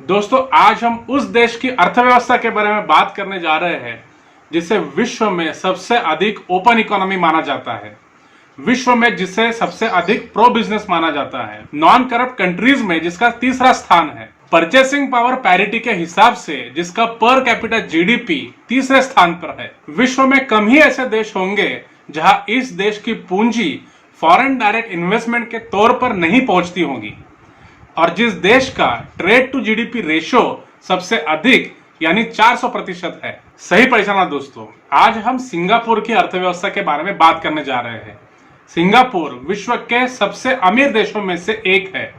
दोस्तों, आज हम उस देश की अर्थव्यवस्था के बारे में बात करने जा रहे हैं जिसे विश्व में सबसे अधिक ओपन इकोनॉमी माना जाता है, विश्व में जिसे सबसे अधिक प्रो बिजनेस माना जाता है, नॉन करप्ट कंट्रीज में जिसका तीसरा स्थान है, परचेसिंग पावर पैरिटी के हिसाब से जिसका पर कैपिटा जीडीपी तीसरे स्थान पर है। विश्व में कम ही ऐसे देश होंगे जहां इस देश की पूंजी फॉरेन डायरेक्ट इन्वेस्टमेंट के तौर पर नहीं पहुंचती होगी, और जिस देश का ट्रेड टू जीडीपी रेशो सबसे अधिक यानी 400% है। सही पहचाना दोस्तों, आज हम सिंगापुर की अर्थव्यवस्था के बारे में बात करने जा रहे हैं। सिंगापुर विश्व के सबसे अमीर देशों में से एक है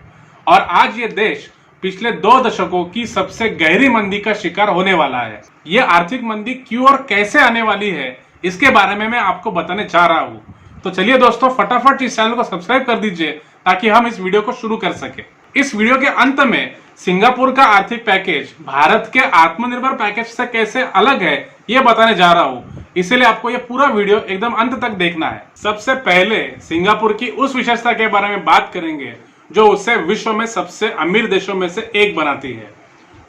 और आज ये देश पिछले 2 दशकों की सबसे गहरी मंदी का शिकार होने वाला है। ये आर्थिक मंदी क्यों और कैसे आने वाली है, इसके बारे में मैं आपको बताने जा रहा हूँ। तो चलिए दोस्तों, फटाफट इस चैनल को सब्सक्राइब कर दीजिए ताकि हम इस वीडियो को शुरू कर सके। इस वीडियो के अंत में सिंगापुर का आर्थिक पैकेज भारत के आत्मनिर्भर पैकेज से कैसे अलग है ये बताने जा रहा हूँ, इसलिए आपको ये पूरा वीडियो एकदम अंत तक देखना है। सबसे पहले सिंगापुर की उस विशेषता के बारे में बात करेंगे जो उसे विश्व में सबसे अमीर देशों में से एक बनाती है।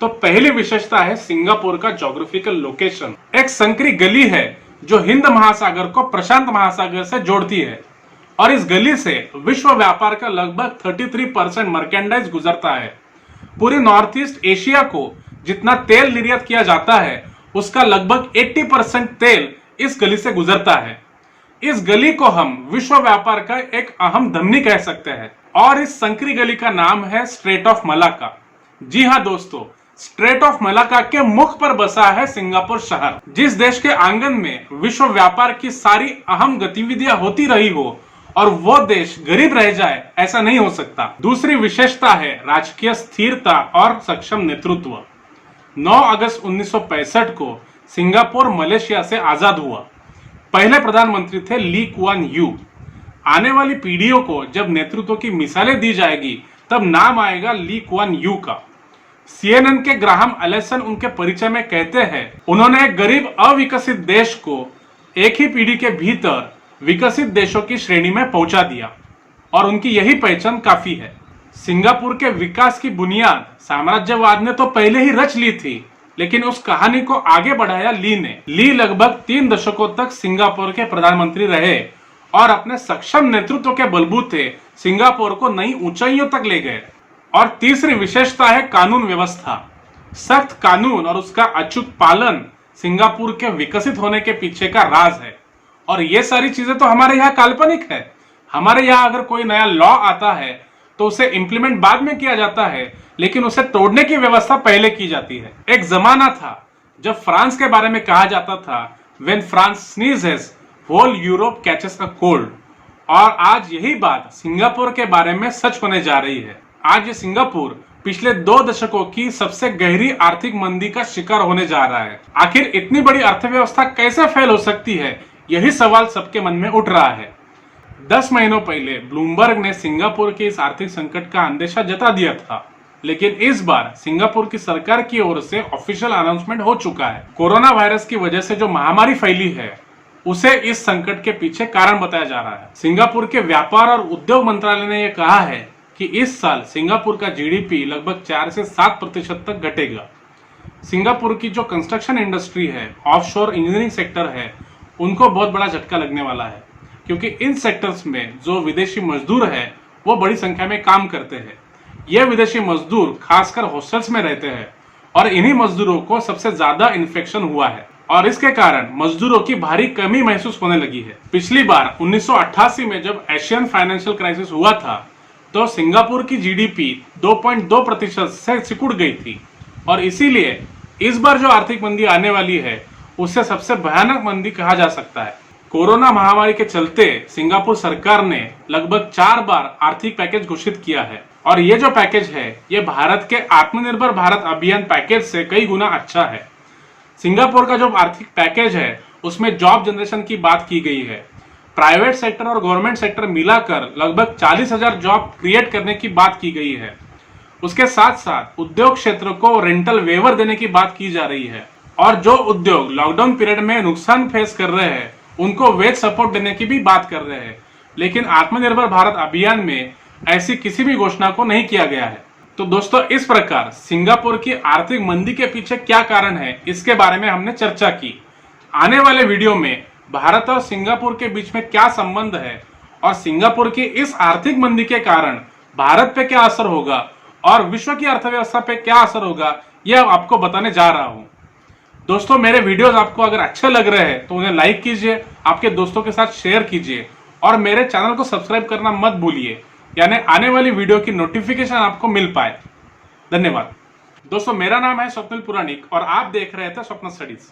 तो पहली विशेषता है सिंगापुर का ज्योग्राफिकल लोकेशन। एक संकरी गली है जो हिंद महासागर को प्रशांत महासागर से जोड़ती है और इस गली से विश्व व्यापार का लगभग 33% मर्केंडाइज गुजरता है। पूरी नॉर्थ ईस्ट एशिया को जितना तेल निर्यात किया जाता है उसका लगभग 80% तेल इस गली से गुजरता है। इस गली को हम विश्व व्यापार का एक अहम धमनी कह सकते हैं और इस संकरी गली का नाम है स्ट्रेट ऑफ मलाक्का। जी हाँ दोस्तों, स्ट्रेट ऑफ मलाक्का के मुख पर बसा है सिंगापुर शहर। जिस देश के आंगन में विश्व व्यापार की सारी अहम गतिविधियां होती रही हो और वो देश गरीब रह जाए, ऐसा नहीं हो सकता। दूसरी विशेषता है राजकीय स्थिरता और सक्षम नेतृत्व। 9 अगस्त 1965 को सिंगापुर मलेशिया से आजाद हुआ। पहले प्रधानमंत्री थे ली कुआन यू। आने वाली पीढ़ियों को जब नेतृत्व की मिसालें दी जाएगी तब नाम आएगा ली कुआन यू का। CNN के ग्राहम एलिसन उनके परिचय में कहते हैं, उन्होंने एक गरीब अविकसित देश को एक ही पीढ़ी के भीतर विकसित देशों की श्रेणी में पहुंचा दिया और उनकी यही पहचान काफी है। सिंगापुर के विकास की बुनियाद साम्राज्यवाद ने तो पहले ही रच ली थी, लेकिन उस कहानी को आगे बढ़ाया ली ने। ली लगभग 3 दशकों तक सिंगापुर के प्रधानमंत्री रहे और अपने सक्षम नेतृत्व के बलबूते सिंगापुर को नई ऊंचाइयों तक ले गए। और तीसरी विशेषता है कानून व्यवस्था। सख्त कानून और उसका अचूक पालन सिंगापुर के विकसित होने के पीछे का राज है। और ये सारी चीजें तो हमारे यहाँ काल्पनिक है। हमारे यहाँ अगर कोई नया लॉ आता है तो उसे इंप्लीमेंट बाद में किया जाता है, लेकिन उसे तोड़ने की व्यवस्था पहले की जाती है। एक जमाना था जब फ्रांस के बारे में कहा जाता था, when France sneezes whole Europe catches a cold. और आज यही बात सिंगापुर के बारे में सच होने जा रही है। आज ये सिंगापुर पिछले 2 दशकों की सबसे गहरी आर्थिक मंदी का शिकार होने जा रहा है। आखिर इतनी बड़ी अर्थव्यवस्था कैसे फेल हो सकती है, यही सवाल सबके मन में उठ रहा है। 10 महीनों पहले ब्लूमबर्ग ने सिंगापुर के इस आर्थिक संकट का अंदेशा जता दिया था, लेकिन इस बार सिंगापुर की सरकार की ओर से ऑफिशियल अनाउंसमेंट हो चुका है। कोरोना वायरस की वजह से जो महामारी फैली है उसे इस संकट के पीछे कारण बताया जा रहा है। सिंगापुर के व्यापार और उद्योग मंत्रालय ने यह कहा है कि इस साल सिंगापुर का जीडीपी लगभग 4 से 7% तक घटेगा। सिंगापुर की जो कंस्ट्रक्शन इंडस्ट्री है, ऑफशोर इंजीनियरिंग सेक्टर है, उनको बहुत बड़ा झटका लगने वाला है, क्योंकि इन सेक्टर्स में जो विदेशी मजदूर है वो बड़ी संख्या में काम करते हैं। ये विदेशी मजदूर खासकर हॉस्टल्स में रहते हैं और इन्हीं मजदूरों को सबसे ज्यादा इन्फेक्शन हुआ है और इसके कारण मजदूरों की भारी कमी महसूस होने लगी है। पिछली बार 1988 में जब एशियन फाइनेंशियल क्राइसिस हुआ था तो सिंगापुर की जीडीपी 2.2% से सिकुड़ गई थी और इसीलिए इस बार जो आर्थिक मंदी आने वाली है उसे सबसे भयानक मंदी कहा जा सकता है। कोरोना महामारी के चलते सिंगापुर सरकार ने लगभग 4 बार आर्थिक पैकेज घोषित किया है और ये जो पैकेज है ये भारत के आत्मनिर्भर भारत अभियान पैकेज से कई गुना अच्छा है। सिंगापुर का जो आर्थिक पैकेज है उसमें जॉब जनरेशन की बात की गई है। प्राइवेट सेक्टर और गवर्नमेंट सेक्टर मिलाकर लगभग 40,000 जॉब क्रिएट करने की बात की गई है। उसके साथ साथ उद्योग क्षेत्र को रेंटल वेवर देने की बात की जा रही है और जो उद्योग लॉकडाउन पीरियड में नुकसान फेस कर रहे हैं उनको वेज सपोर्ट देने की भी बात कर रहे हैं। लेकिन आत्मनिर्भर भारत अभियान में ऐसी किसी भी घोषणा को नहीं किया गया है। तो दोस्तों इस प्रकार सिंगापुर की आर्थिक मंदी के पीछे क्या कारण है, इसके बारे में हमने चर्चा की। आने वाले वीडियो में भारत और सिंगापुर के बीच में क्या संबंध है और सिंगापुर की इस आर्थिक मंदी के कारण भारत पे क्या असर होगा और विश्व की अर्थव्यवस्था पे क्या असर होगा, यह आपको बताने जा रहा हूं। दोस्तों मेरे वीडियोस आपको अगर अच्छे लग रहे हैं तो उन्हें लाइक कीजिए, आपके दोस्तों के साथ शेयर कीजिए और मेरे चैनल को सब्सक्राइब करना मत भूलिए, यानी आने वाली वीडियो की नोटिफिकेशन आपको मिल पाए। धन्यवाद। दोस्तों मेरा नाम है स्वप्निल पुराणिक और आप देख रहे थे स्वप्न स्टडीज।